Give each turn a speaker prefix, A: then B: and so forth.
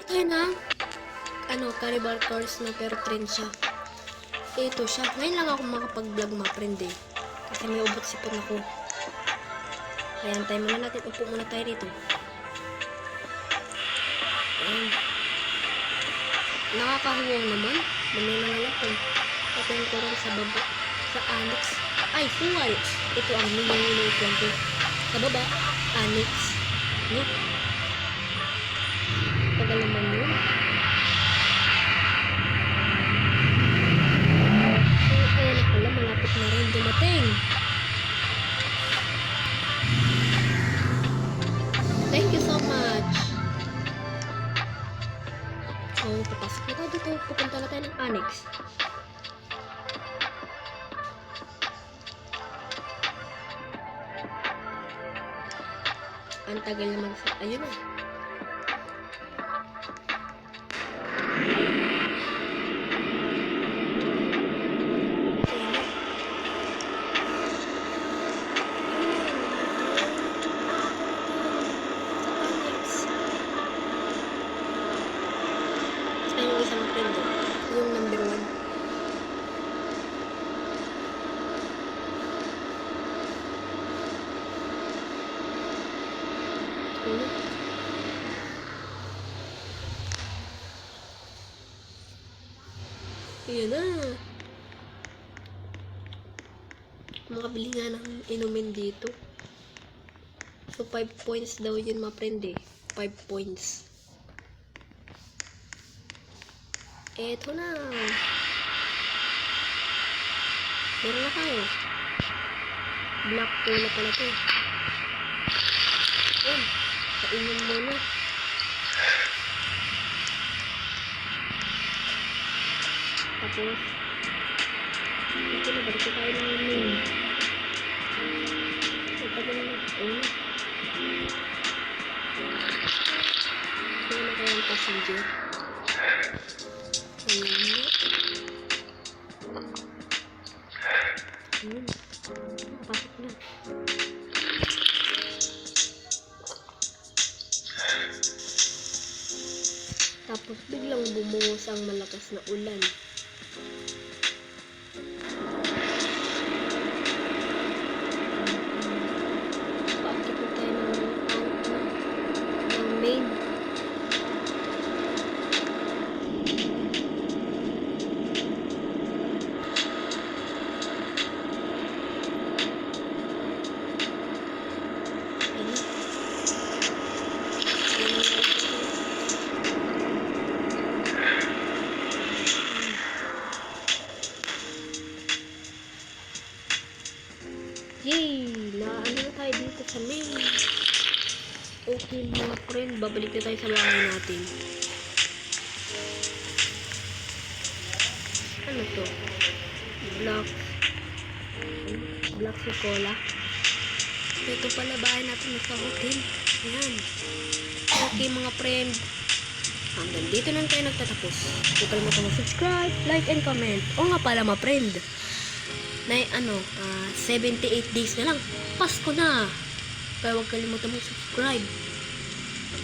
A: tayo ng carnival tours na pero trend siya. Ito siya. Ngayon lang ako makapag-vlog mga friend eh. Kasi may ubot sipon ako. Kaya antayin muna natin. Upo muna tayo dito. Ayan. Nakakahuwang naman. Mamay na nga lang. Patayin ko rin sa baba. Sa annex. Ay, kuwal. Ito ang minunod lang ko. Sa baba, annex. No? Tagal naman yun. Malapit na rin dumating. Thank you so much. So, papasok na tayo dito. Pupunta na tayo ng annex. Ang tagal naman sa... Ayun na. Yung isang friend ko, yung number 1. Ayan na. Makabili nga ng inumin dito. So 5 points daw yun mga friend eh. 5 points. Eto na. Meron na tayo. Black cola pala to. Ayan. Kainin muna. Tapos, ito na. Balik tayo ng main. Ito na. Ayan. Ayan na kaya ang passenger. Ayan. Pasok na. Tapos biglang bumuhos ang malakas na ulan. Paakit na tayo ng main. Yay! Naano na tayo dito sa main. Okay mga friend, babalik na tayo sa bahay natin. Ano to? Black si cola. Ito pala bahay natin sa hotel. Ayan. Okay mga friend. Hanggang dito na tayo nagtatapos. Huwag kalimutan mag-subscribe, like, and comment. O nga pala mga friend. Na 78 days na lang. Pasko na. Kaya huwag kalimutan mag-subscribe.